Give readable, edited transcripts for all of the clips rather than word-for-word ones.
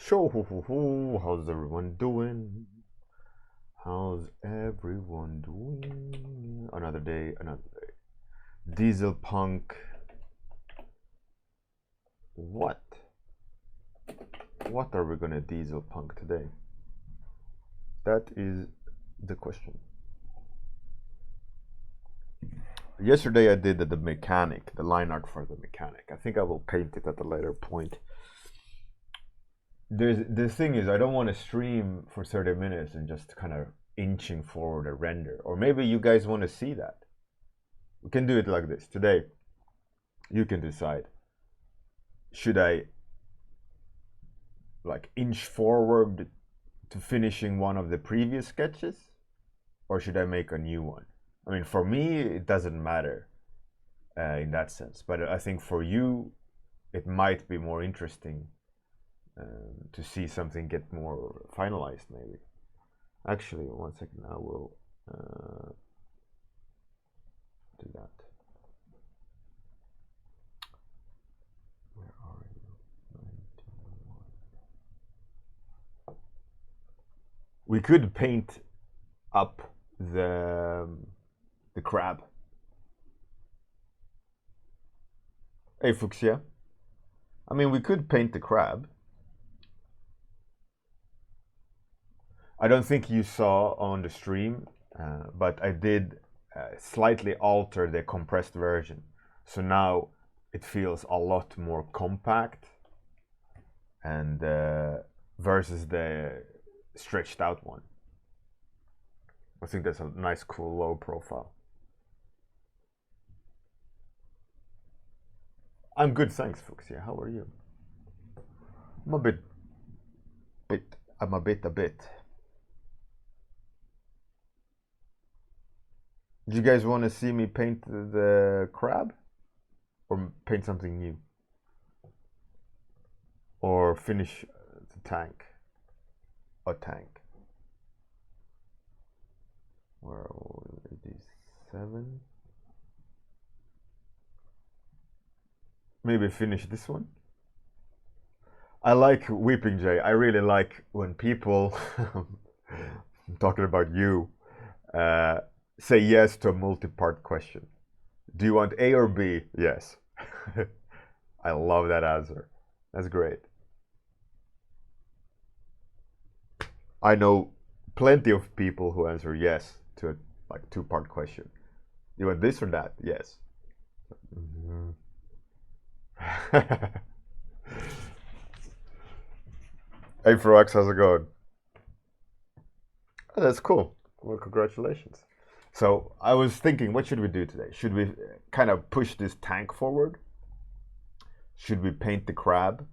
Show, how's everyone doing? How's everyone doing? Another day, another day. Diesel punk. What? What are we gonna diesel punk today? That is the question. Yesterday I did the mechanic, the line art for the mechanic. I think I will paint it at a later point. The thing is, I don't want to stream for 30 minutes and just kind of inching forward a render. Or maybe you guys want to see that. We can do it like this. Today, you can decide. Should I like inch forward to finishing one of the previous sketches? Or should I make a new one? I mean, for me, it doesn't matter in that sense. But I think for you, it might be more interesting to see something get more finalized, maybe. Actually, 1 second, I will do that. Where are you? 91. We could paint up the crab. Hey, Fuchsia. I mean, we could paint the crab. I don't think you saw on the stream, but I did slightly alter the compressed version. So now it feels a lot more compact and versus the stretched out one. I think that's a nice, cool, low profile. I'm good, thanks, Fuchsia. How are you? I'm a bit. I'm a bit. Do you guys want to see me paint the crab? Or paint something new? Or finish the tank? A tank. Where are 87? Maybe finish this one? I like Weeping Jay. I really like when people, I'm talking about you, say yes to a multi-part question. Do you want A or B? Yes. I love that answer. That's great. I know plenty of people who answer yes to a like two-part question. You want this or that? Yes. Mm-hmm. Hey Frox, how's it going? Oh, that's cool. Well, congratulations. So I was thinking, what should we do today? Should we kind of push this tank forward? Should we paint the crab?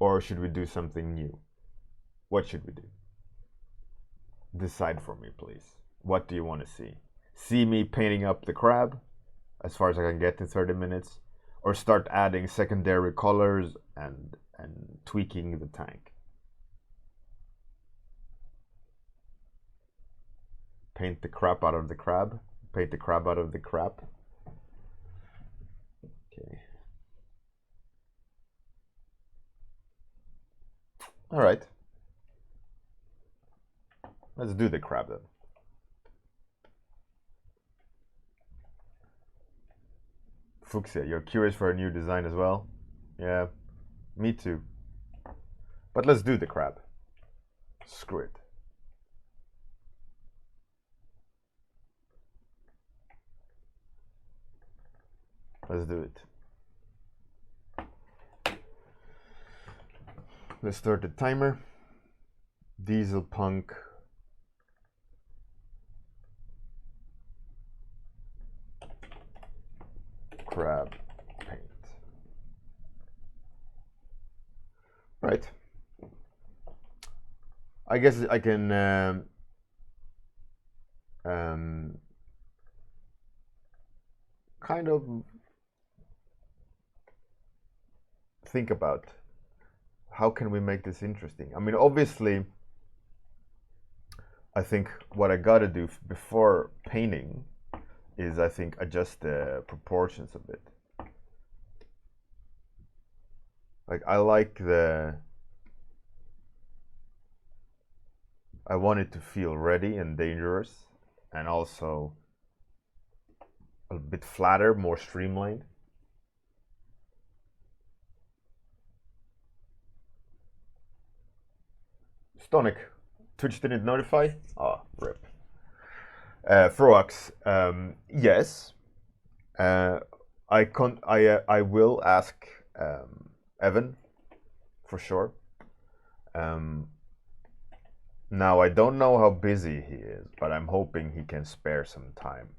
Or should we do something new? What should we do? Decide for me, please. What do you want to see? See me painting up the crab as far as I can get in 30 minutes? Or start adding secondary colors and tweaking the tank? Paint the crap out of the crab? Paint the crab out of the crap? Okay. All right. Let's do the crab then. Fuchsia, you're curious for a new design as well? Yeah, me too. But let's do the crab. Screw it. Let's do it. Let's start the timer. Diesel punk. Crab paint. Right. I guess I can kind of think about how can we make this interesting. I mean, obviously, I think what I gotta do before painting is I think adjust the proportions a bit. Like I like the I want it to feel ready and dangerous, and also a bit flatter, more streamlined. Stonic, Twitch didn't notify? Ah, rip. Froax, yes. I will ask Evan for sure. Now I don't know how busy he is, but I'm hoping he can spare some time.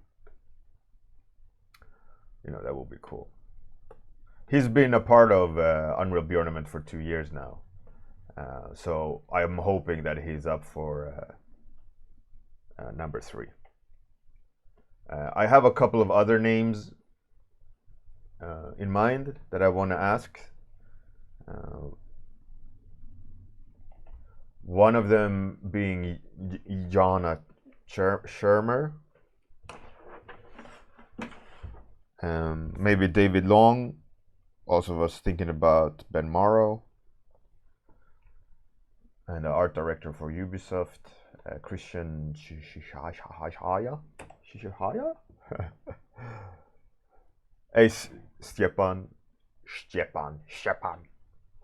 You know, that will be cool. He's been a part of Unreal Bjornament for 2 years now, so I'm hoping that he's up for number 3. I have a couple of other names in mind that I want to ask. One of them being Jana Shermer. Maybe David Long. Also was thinking about Ben Morrow. And the art director for Ubisoft, Christian Shishaya. Hey, Stepan.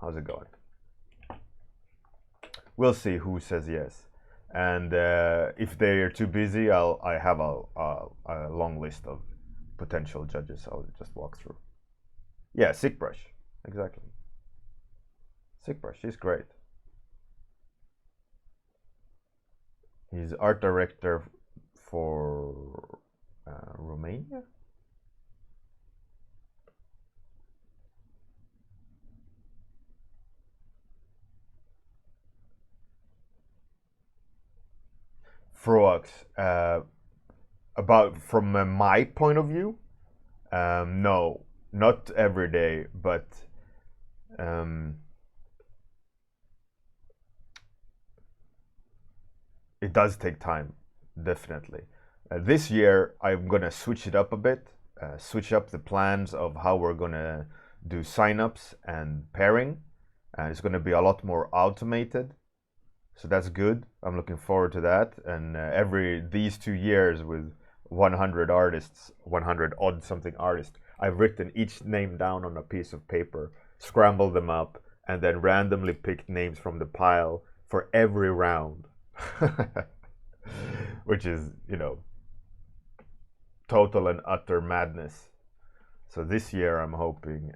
How's it going? We'll see who says yes. And if they are too busy, I have a long list of potential judges I'll just walk through. Yeah, Sickbrush, exactly. Sickbrush, he's great. He's art director for Romania. Froax, about from my point of view, no, not every day, but it does take time, definitely. This year, I'm gonna switch it up a bit, switch up the plans of how we're gonna do signups and pairing, and it's gonna be a lot more automated. So that's good. I'm looking forward to that. And these 2 years with 100 artists, 100 odd something artists, I've written each name down on a piece of paper, scrambled them up, and then randomly picked names from the pile for every round. Which is, you know, total and utter madness. So this year I'm hoping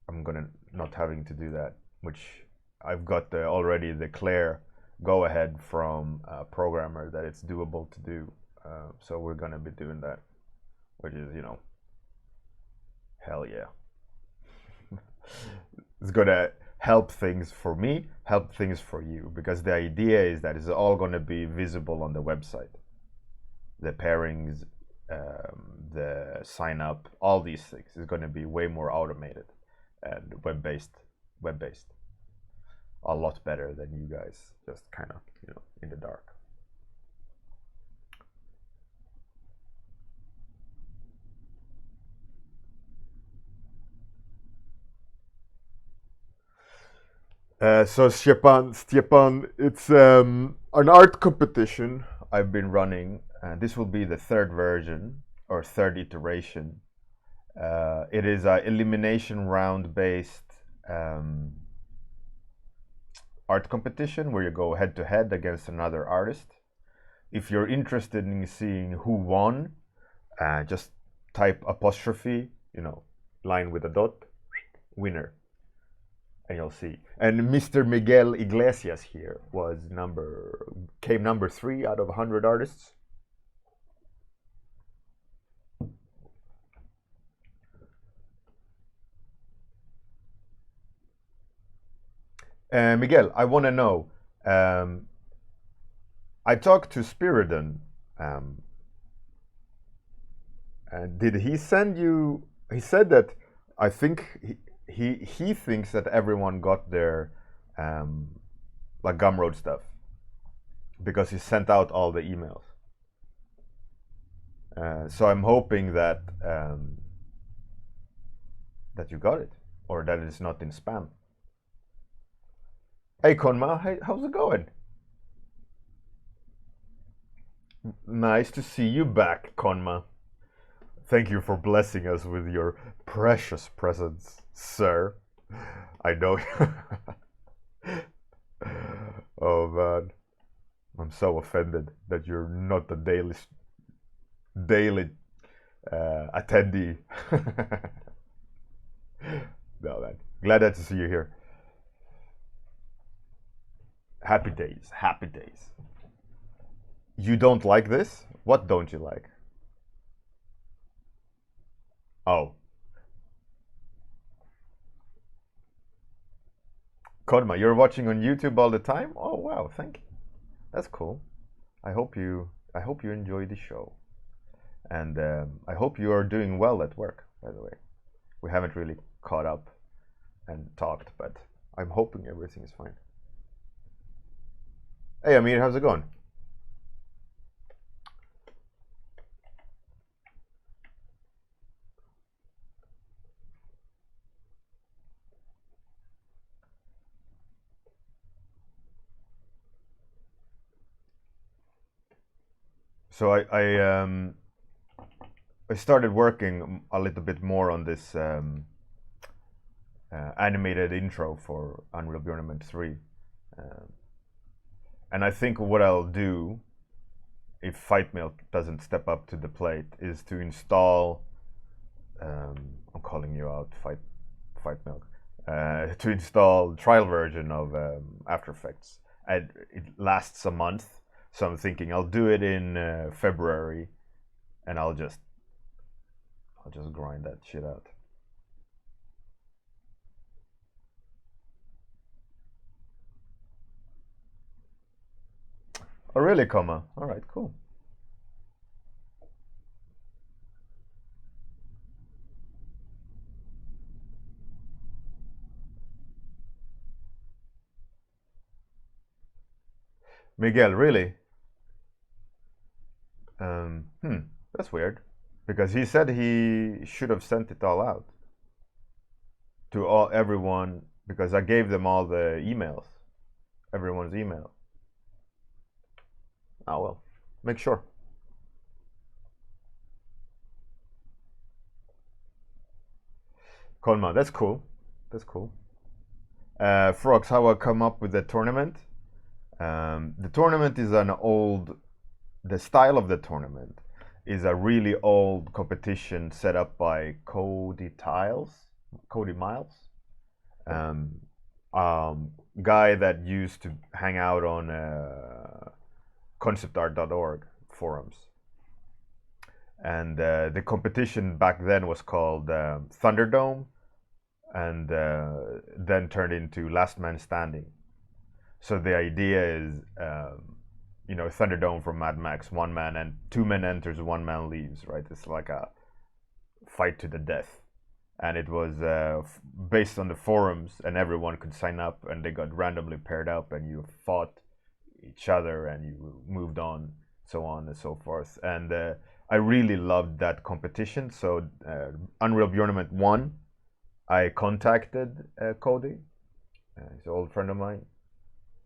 I'm gonna not having to do that, which I've got already the clear go-ahead from a programmer that it's doable to do. So we're gonna be doing that, which is, you know, hell yeah. It's gonna help things for me, help things for you, because the idea is that it's all gonna be visible on the website. The pairings, the sign up, all these things is gonna be way more automated and web-based. A lot better than you guys just kind of, you know, in the dark. So Stepan, it's an art competition I've been running. This will be the 3rd version or 3rd iteration. It is an elimination round based art competition where you go head to head against another artist. If you're interested in seeing who won, just type apostrophe, you know, line with a dot, winner, and you'll see. And Mr. Miguel Iglesias here came number 3 out of 100 artists. Miguel, I want to know. I talked to Spiridon. Did he send you? He said that I think he thinks that everyone got their like Gumroad stuff because he sent out all the emails. So I'm hoping that that you got it or that it's not in spam. Hey Conma, hey, how's it going? Nice to see you back, Conma. Thank you for blessing us with your precious presence, sir. I know. Oh man, I'm so offended that you're not the daily attendee. No man, glad to see you here. Happy days, happy days. You don't like this? What don't you like? Oh, Kodma, you're watching on YouTube all the time? Oh wow, thank you. That's cool. I hope you enjoy the show, and I hope you are doing well at work. By the way, we haven't really caught up and talked, but I'm hoping everything is fine. Hey Amir, how's it going? So I started working a little bit more on this animated intro for Unreal Bjornament 3. Um, and I think what I'll do if Fight Milk doesn't step up to the plate is to install. I'm calling you out, Fight Milk. To install trial version of After Effects. And it lasts a month, so I'm thinking I'll do it in February, and I'll just grind that shit out. Oh, really, comma? All right, cool. Miguel, really? That's weird, because he said he should have sent it all out to everyone because I gave them all the emails, everyone's email. Oh well, make sure. Colma, that's cool. That's cool. Frogs, how I come up with the tournament? The tournament is an old. The style of the tournament is a really old competition set up by Cody Miles, um, guy that used to hang out on conceptart.org forums. And the competition back then was called Thunderdome, and then turned into Last Man Standing. So the idea is, Thunderdome from Mad Max, one man and two men enters, one man leaves, right? It's like a fight to the death. And it was based on the forums, and everyone could sign up, and they got randomly paired up, and you fought each other, and you moved on, so on and so forth. And I really loved that competition. So Unreal Bjornament 1, I contacted Cody, he's an old friend of mine,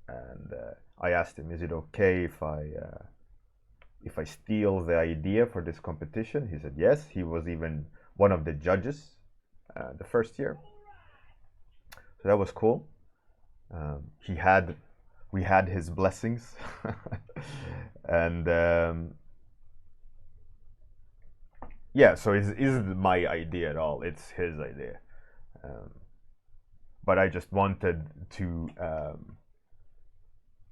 and I asked him, "Is it okay if I steal the idea for this competition?" He said yes. He was even one of the judges the first year, so that was cool. We had his blessings, and yeah. So it isn't my idea at all. It's his idea, but I just wanted to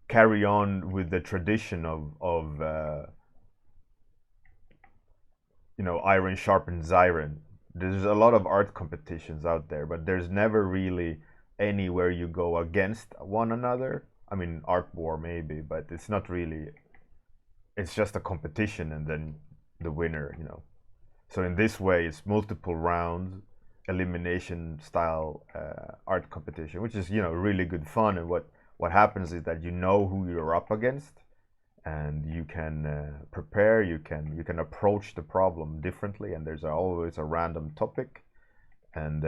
carry on with the tradition of iron sharpens iron. There's a lot of art competitions out there, but there's never really anywhere you go against one another. I mean, art war maybe, but it's not really. It's just a competition, and then the winner. So in this way, it's multiple rounds, elimination style art competition, which is really good fun. And what happens is that you know who you're up against, and you can prepare. You can approach the problem differently, and there's always a random topic, and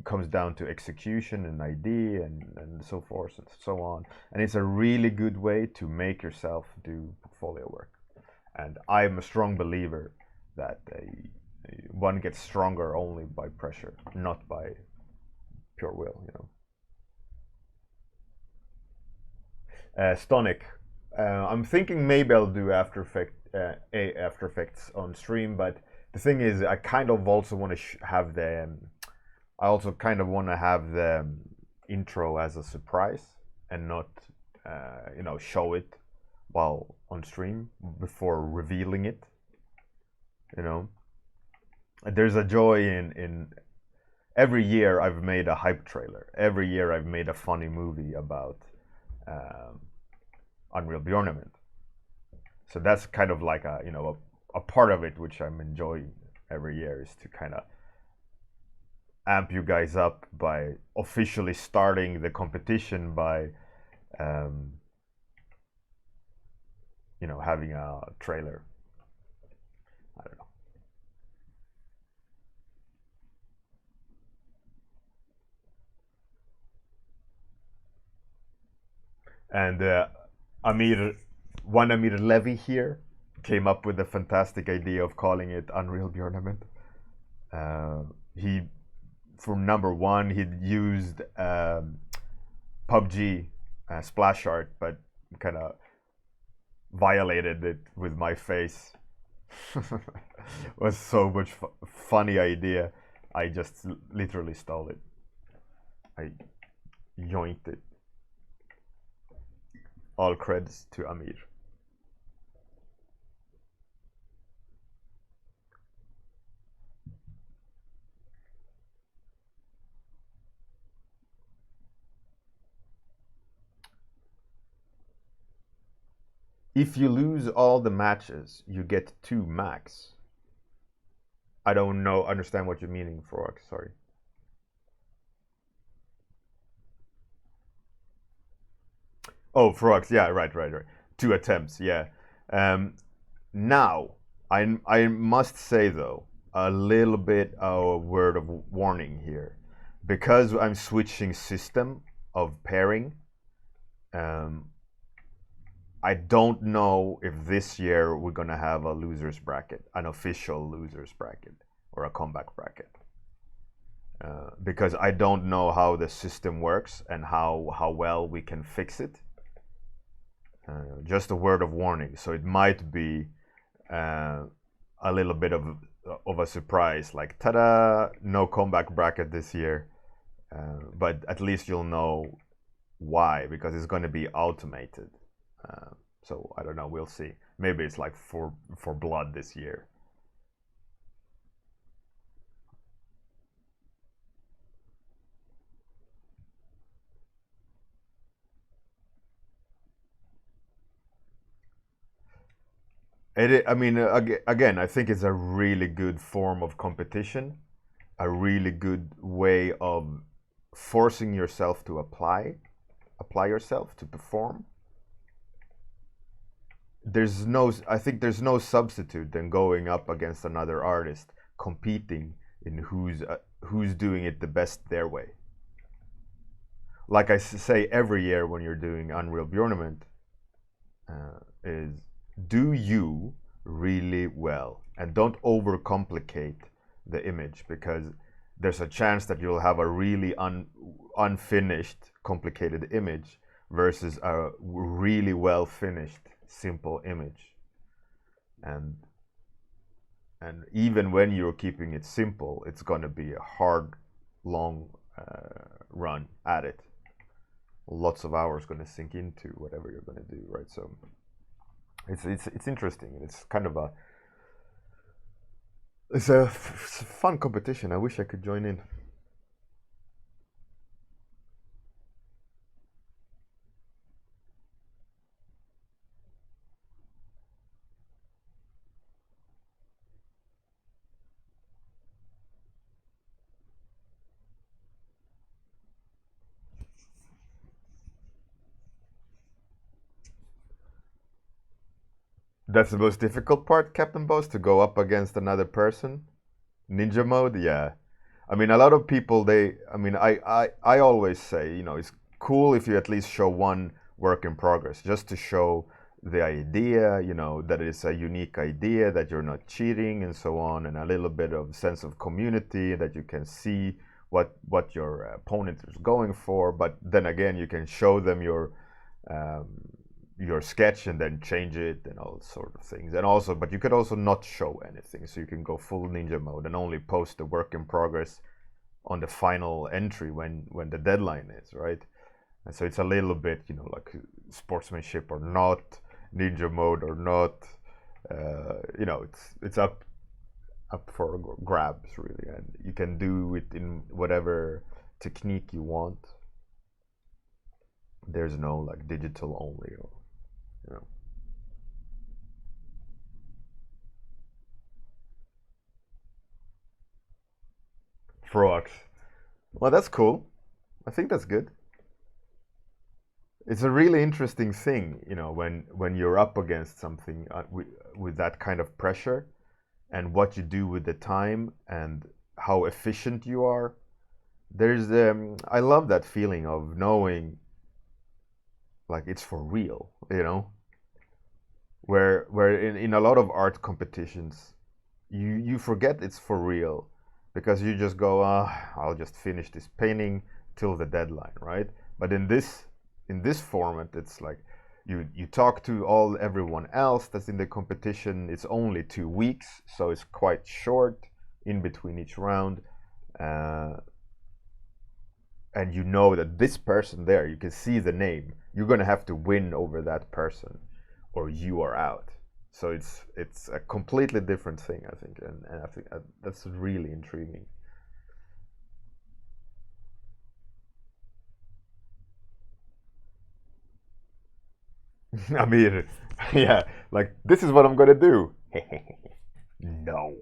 comes down to execution and idea and so forth and so on. And it's a really good way to make yourself do portfolio work. And I'm a strong believer that one gets stronger only by pressure, not by pure will. Stonic. I'm thinking maybe I'll do After Effects on stream, but the thing is, I kind of also want to have the. I also kind of want to have the intro as a surprise and not, show it while on stream before revealing it. There's a joy in every year I've made a hype trailer. Every year I've made a funny movie about Unreal Bjornament. So that's kind of like a part of it which I'm enjoying every year, is to kind of amp you guys up by officially starting the competition by having a trailer. I don't know. And Amir Levy here came up with the fantastic idea of calling it Unreal Bjornament. He, for number one, he'd used PUBG splash art, but kind of violated it with my face. Was so much funny idea. I just literally stole it. I yoinked it. All credits to Amir. If you lose all the matches, you get 2 max. I don't understand what you're meaning, Frog. Sorry. Oh, frogs. Yeah, right. 2 attempts. Yeah. Now, I must say though, a little bit of a word of warning here, because I'm switching system of pairing. I don't know if this year we're gonna have a losers bracket, an official losers bracket, or a comeback bracket. Because I don't know how the system works and how well we can fix it. Just a word of warning. So it might be a little bit of a surprise, like ta-da, no comeback bracket this year. But at least you'll know why, because it's going to be automated. So I don't know. We'll see. Maybe it's like for blood this year. I mean, again, I think it's a really good form of competition, a really good way of forcing yourself to apply yourself to perform. I think there's no substitute than going up against another artist, competing in who's doing it the best their way. Like I say every year when you're doing Unreal Bjornament, is do you really well, and don't overcomplicate the image, because there's a chance that you'll have a really unfinished, complicated image versus a really well finished, simple image. And even when you're keeping it simple, it's going to be a hard, long run at it. Lots of hours going to sink into whatever you're going to do, right? So it's interesting. It's kind of it's a fun competition. I wish I could join in. That's the most difficult part, Captain Boss, to go up against another person. Ninja mode, yeah. I mean, a lot of people, I always say, it's cool if you at least show one work in progress, just to show the idea, that it's a unique idea, that you're not cheating and so on, and a little bit of sense of community, that you can see what your opponent is going for. But then again, you can show them um, your sketch and then change it and all sort of things. And also, but you could also not show anything, so you can go full ninja mode and only post the work in progress on the final entry when the deadline is, right? And so it's a little bit, like sportsmanship or not, ninja mode or not. It's up for grabs, really, and you can do it in whatever technique you want. There's no like digital only, or you know. Frogs. Well, that's cool. I think that's good. It's a really interesting thing, when you're up against something with that kind of pressure, and what you do with the time and how efficient you are. I love that feeling of knowing like it's for real, where in a lot of art competitions you forget it's for real, because you just go, I'll just finish this painting till the deadline, right? But in this format, it's like you talk to everyone else that's in the competition. It's only 2 weeks, so it's quite short in between each round, uh, and you know that this person there, you can see the name. You're gonna have to win over that person, or you are out. So it's a completely different thing, I think, and I think that's really intriguing. I mean, yeah, like this is what I'm gonna do. No.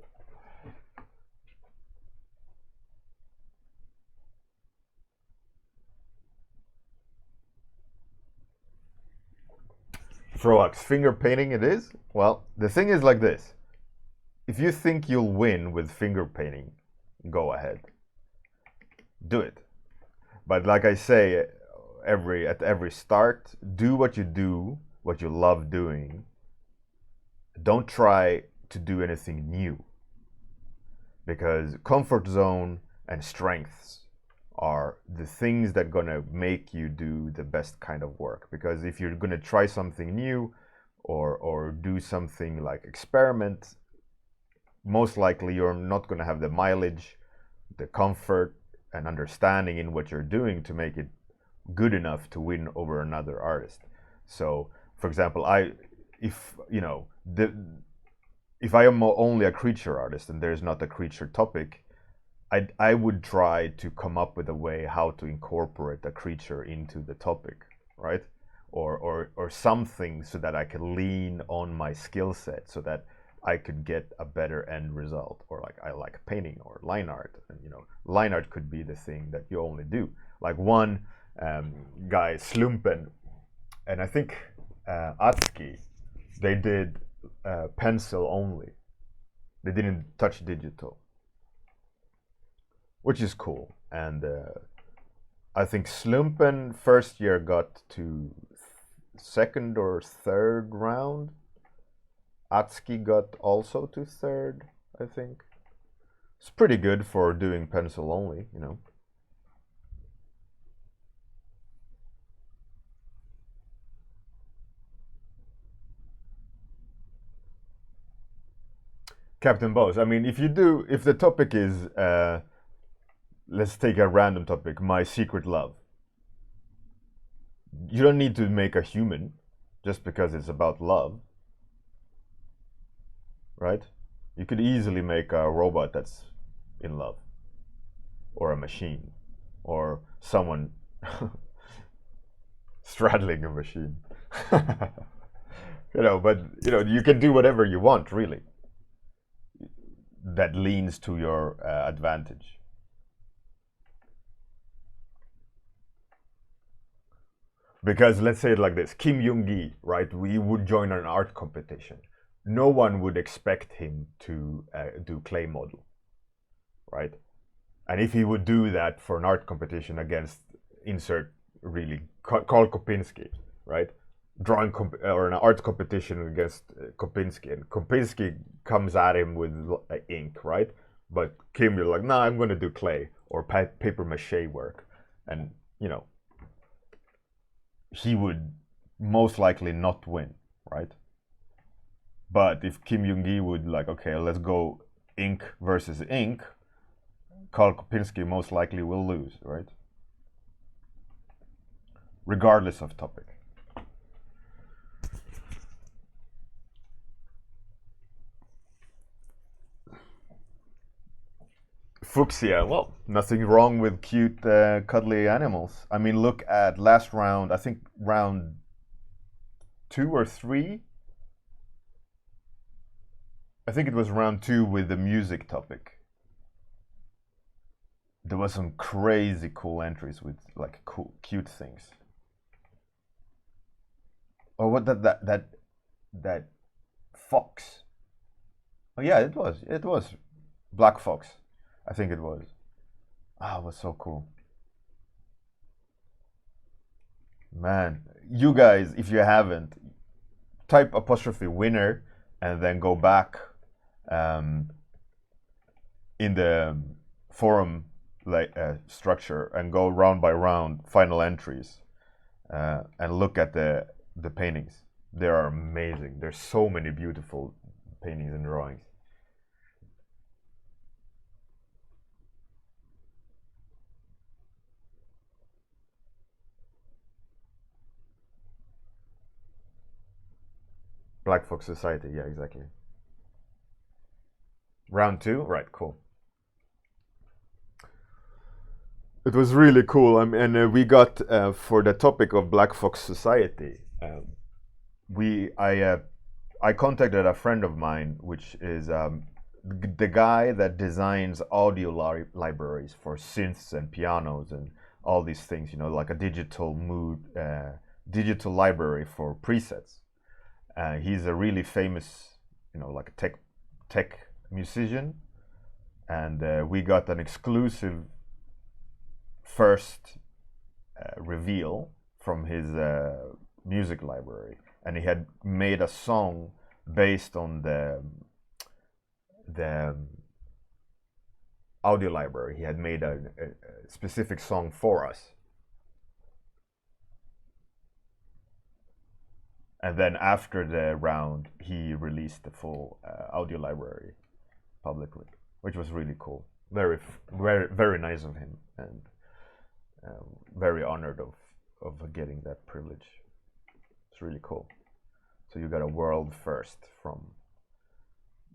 Froax, finger painting it is? Well, the thing is like this. If you think you'll win with finger painting, go ahead. Do it. But like I say, at every start, do what you love doing. Don't try to do anything new, because comfort zone and strengths are the things that gonna make you do the best kind of work. Because if you're gonna try something new, or do something like experiment, most likely you're not gonna have the mileage, the comfort, and understanding in what you're doing to make it good enough to win over another artist. So, for example, if you know the if I am only a creature artist and there's not a creature topic, I would try to come up with a way how to incorporate a creature into the topic, right? Or something, so that I can lean on my skill set, so that I could get a better end result. Or like, I like painting or line art, and line art could be the thing that you only do. Like one guy, Slumpen, and I think Atski, they did pencil only. They didn't touch digital, which is cool. And I think Slumpen first year got to second or third round. Atski got also to third, I think. It's pretty good for doing pencil only. Captain Boss. I mean, if the topic is, let's take a random topic, my secret love. You don't need to make a human just because it's about love, right? You could easily make a robot that's in love, or a machine, or someone straddling a machine. But you can do whatever you want, really, that leans to your advantage. Because let's say it like this: Kim Jung-gi, right? We would join an art competition. No one would expect him to do clay model, right? And if he would do that for an art competition against insert really Karl Kopinski, right? Drawing or an art competition against Kopinski, and Kopinski comes at him with ink, right? But Kim, you're like, nah, I'm going to do clay or paper mache work, and you know, he would most likely not win, right? But if Kim Young-gi would like, okay, let's go ink versus ink, Karl Kopinski most likely will lose, right? Regardless of topic. Fuchsia, well, nothing wrong with cute, cuddly animals. I mean, look at last round, I think round 2 or 3. I think it was round 2 with the music topic. There was some crazy cool entries with like cool, cute things. Or what that fox? Oh yeah, it was Black Fox. I think it was. Ah, it was so cool. Man, you guys, if you haven't, type apostrophe winner and then go back in the forum like structure and go round by round final entries and look at the paintings. They are amazing. There's so many beautiful paintings and drawings. Black Fox Society, yeah, exactly. Round 2, right? Cool. It was really cool, and we got for the topic of Black Fox Society. I contacted a friend of mine, which is the guy that designs audio libraries for synths and pianos and all these things. You know, like a digital library for presets. He's a really famous, you know, like a tech musician, and we got an exclusive first reveal from his music library, and he had made a song based on the audio library. He had made a specific song for us. And then after the round, he released the full audio library publicly, which was really cool. Very, very, very nice of him, and very honored of getting that privilege. It's really cool. So you got a world first from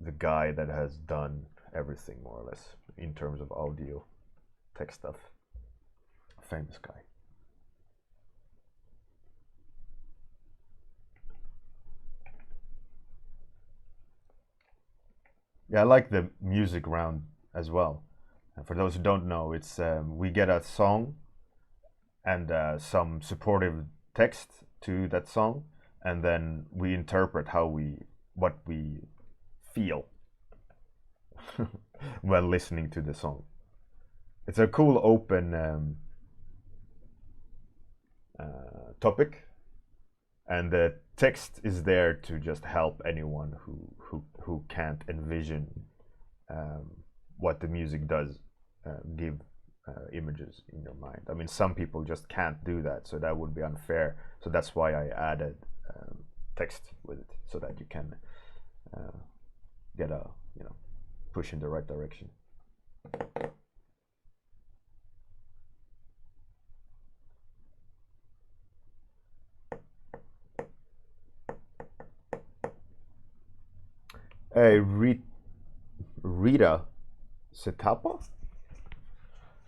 the guy that has done everything more or less in terms of audio, tech stuff. Famous guy. Yeah, I like the music round as well. And for those who don't know, it's we get a song and some supportive text to that song, and then we interpret what we feel when listening to the song. It's a cool open topic, and the text is there to just help anyone who can't envision what the music does give images in your mind. I mean, some people just can't do that, so that would be unfair. So that's why I added text with it, so that you can get a push in the right direction. Hey, Rita Setapa?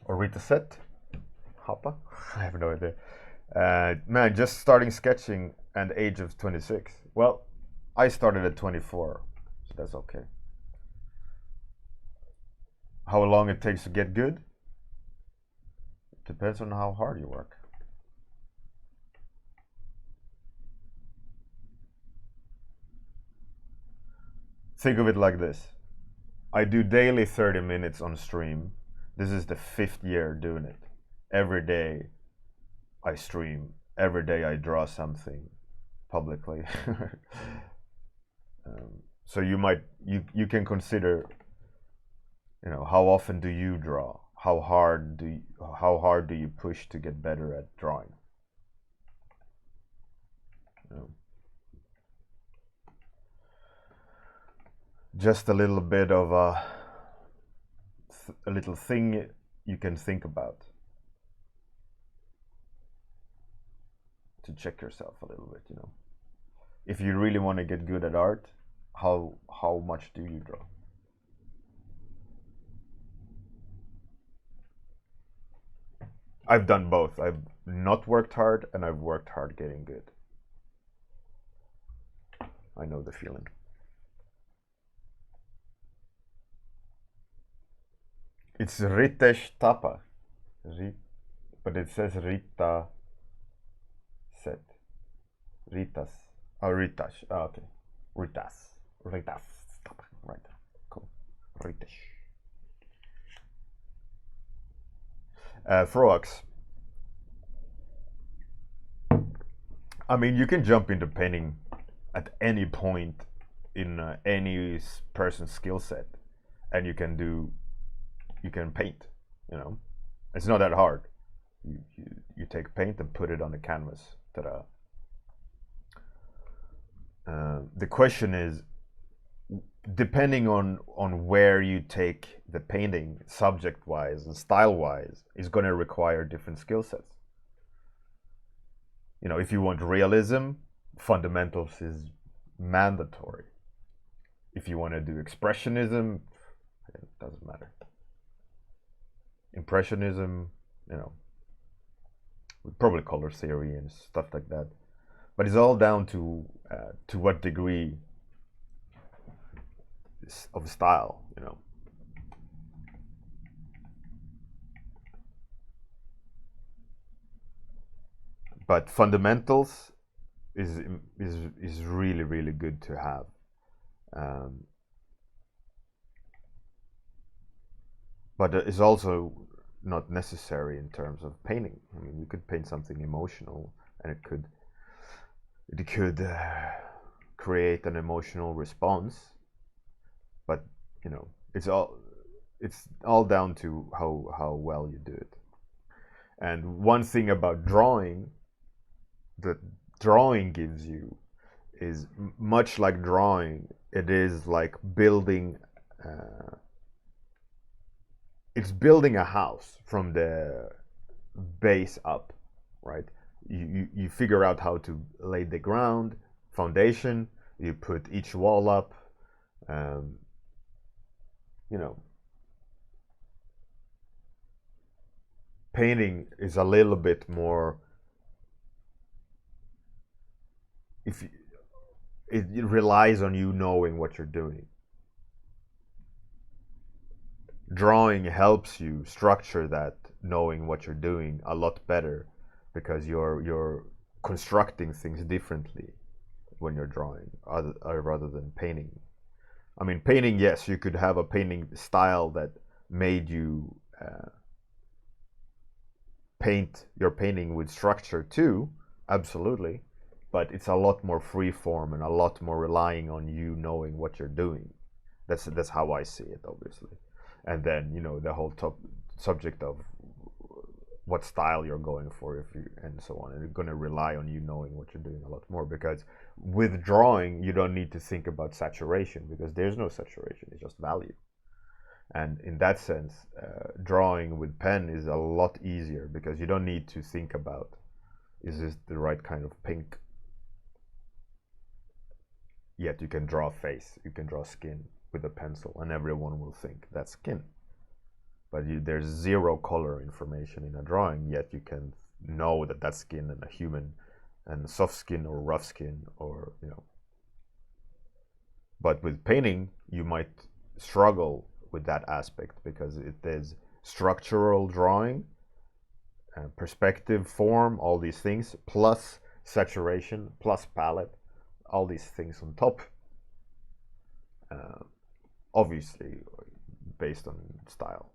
Or Rita Set? Hapa? I have no idea. Man, just starting sketching at the age of 26. Well, I started at 24, so that's okay. How long it takes to get good? Depends on how hard you work. Think of it like this. I do daily 30 minutes on stream, This is the 5th year doing it. Every day I stream. Every day I draw something publicly. So you can consider, you know, how often do you draw? How hard do you push to get better at drawing? You know, just a little bit of a little thing you can think about to check yourself a little bit, you know. If you really want to get good at art, how much do you draw? I've done both. I've not worked hard and I've worked hard getting good. I know the feeling. It's Ritesh Tapa, but it says Rita Set. Ritas. Oh, Ritash. Oh, okay. Ritas. Tapa. Right. Cool. Ritesh. Froax. I mean, you can jump into painting at any point in any person's skill set, and you can paint. You know, it's not that hard. You take paint and put it on the canvas. Ta-da. The question is, depending on where you take the painting, subject-wise and style-wise, is going to require different skill sets. You know, if you want realism, fundamentals is mandatory. If you want to do expressionism, it doesn't matter. Impressionism, you know, probably color theory and stuff like that. But it's all down to what degree of style, you know. But fundamentals is really, really good to have. But it's also not necessary in terms of painting. I mean, you could paint something emotional, and it could create an emotional response. But you know, it's all down to how well you do it. And one thing about drawing that drawing gives you is much like drawing. It is like building. It's building a house from the base up, right? You figure out how to lay the ground, foundation. You put each wall up. You know, painting is a little bit more. It relies on you knowing what you're doing. Drawing helps you structure that knowing what you're doing a lot better, because you're constructing things differently when you're drawing rather than painting. I mean, painting, yes, you could have a painting style that made you paint your painting with structure too, absolutely, but it's a lot more free form and a lot more relying on you knowing what you're doing. That's how I see it, obviously. And then, you know, the whole subject of what style you're going for, and so on, and it's going to rely on you knowing what you're doing a lot more, because with drawing you don't need to think about saturation, because there's no saturation, it's just value. And in that sense, drawing with pen is a lot easier, because you don't need to think about, is this the right kind of pink? Yet you can draw face, you can draw skin with a pencil, and everyone will think that's skin. But there's zero color information in a drawing, yet you can know that that's skin, and a human, and soft skin or rough skin, or, you know. But with painting, you might struggle with that aspect, because there's structural drawing, perspective, form, all these things, plus saturation, plus palette, all these things on top. Obviously, based on style.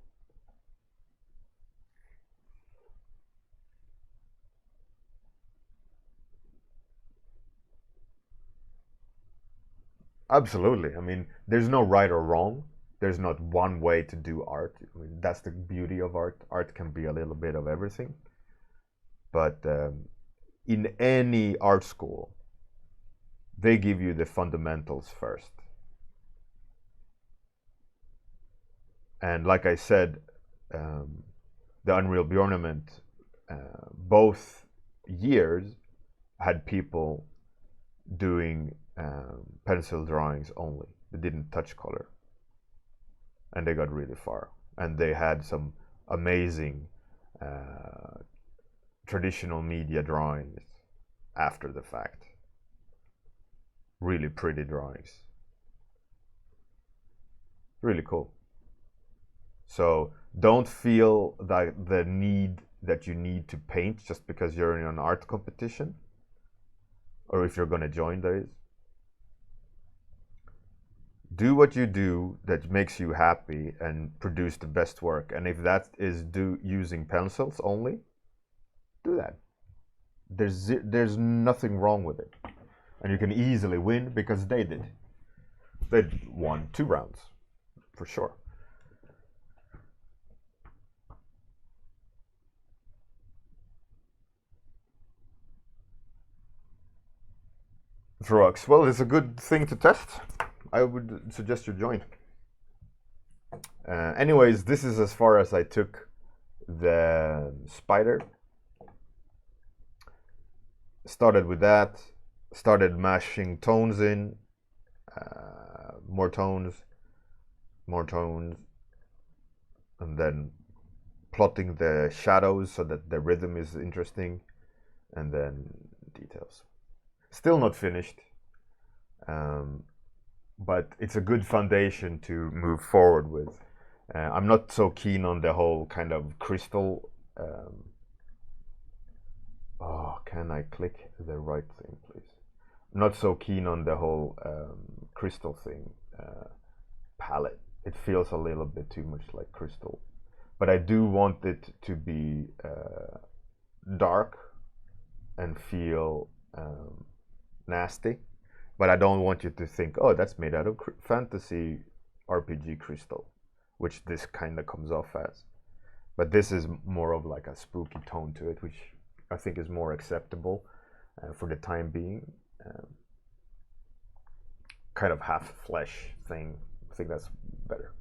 Absolutely. I mean, there's no right or wrong. There's not one way to do art. I mean, that's the beauty of art. Art can be a little bit of everything. But in any art school, they give you the fundamentals first. And like I said, the Unreal Bjornament, both years had people doing pencil drawings only. They didn't touch color. And they got really far. And they had some amazing traditional media drawings after the fact. Really pretty drawings. Really cool. So don't feel that the need that you need to paint just because you're in an art competition, or if you're going to join, that is. Do what you do that makes you happy and produce the best work. And if that is using pencils only, do that. There's nothing wrong with it. And you can easily win because they did. They won 2 rounds, for sure. Drugs. Well, it's a good thing to test. I would suggest you join. Anyways, this is as far as I took the spider. Started with that. Started mashing tones in. More tones. And then plotting the shadows so that the rhythm is interesting. And then details. Still not finished, but it's a good foundation to move forward with. I'm not so keen on the whole kind of crystal. Can I click the right thing, please? I'm not so keen on the whole crystal thing palette. It feels a little bit too much like crystal, but I do want it to be dark and feel nasty, but I don't want you to think, oh, that's made out of fantasy RPG crystal, which this kind of comes off as. But this is more of like a spooky tone to it, which I think is more acceptable for the time being. Kind of half flesh thing. I think that's better.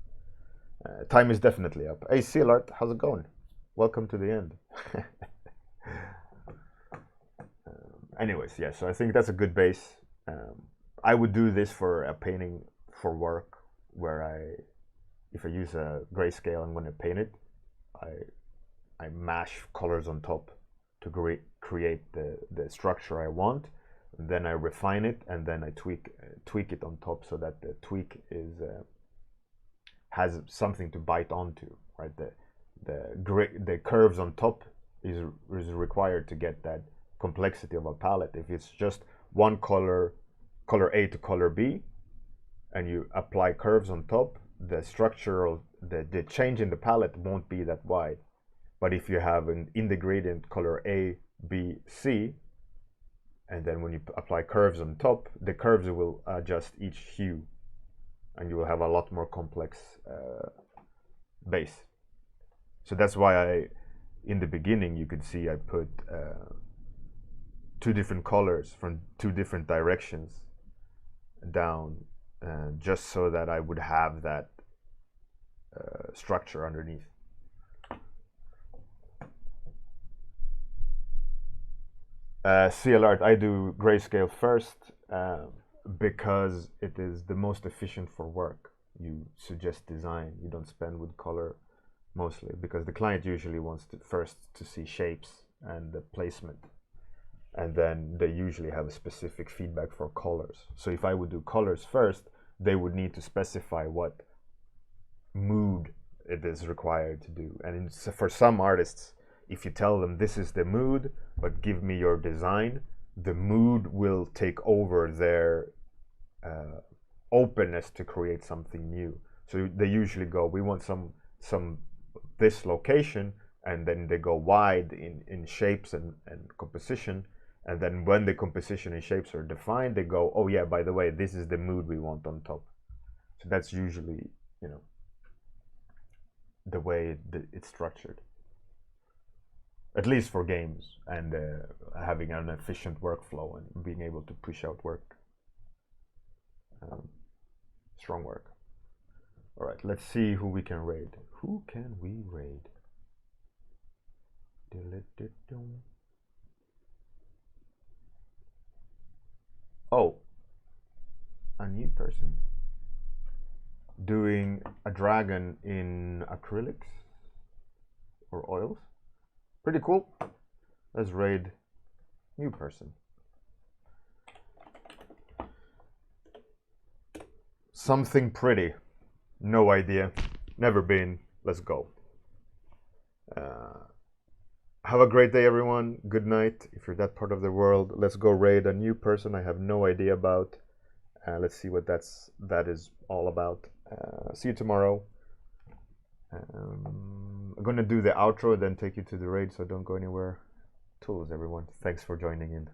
Time is definitely up. Hey, Seal Art, how's it going? Welcome to the end. Anyways, yeah, so I think that's a good base. I would do this for a painting for work, where if I use a grayscale, I'm going to paint it. I mash colors on top to create the structure I want. And then I refine it, and then I tweak it on top so that the tweak has something to bite onto, right? The curves on top is required to get that complexity of a palette. If it's just one color A to color B, and you apply curves on top, the structural the change in the palette won't be that wide. But if you have in the gradient color A, B, C, and then when you apply curves on top, the curves will adjust each hue, and you will have a lot more complex base. So that's why in the beginning, you could see I put 2 different colors from 2 different directions down, just so that I would have that structure underneath. CL art, I do grayscale first because it is the most efficient for work. You suggest design, you don't spend with color mostly, because the client usually wants to see shapes and the placement, and then they usually have a specific feedback for colors. So if I would do colors first, they would need to specify what mood it is required to do. And for some artists, if you tell them this is the mood, but give me your design, the mood will take over their openness to create something new. So they usually go, we want some this location, and then they go wide in shapes and composition, And then when the composition and shapes are defined, they go, oh yeah, by the way, this is the mood we want on top. So that's usually, you know, the way it's structured. At least for games, and having an efficient workflow and being able to push out work. Strong work. All right, let's see who we can raid. Who can we raid? Oh, a new person doing a dragon in acrylics or oils. Pretty cool. Let's raid new person. Something pretty. No idea. Never been. Let's go. Have a great day, everyone. Good night. If you're that part of the world, let's go raid a new person I have no idea about. Let's see what that is all about. See you tomorrow. I'm gonna do the outro, then take you to the raid, so don't go anywhere. Tools, everyone. Thanks for joining in.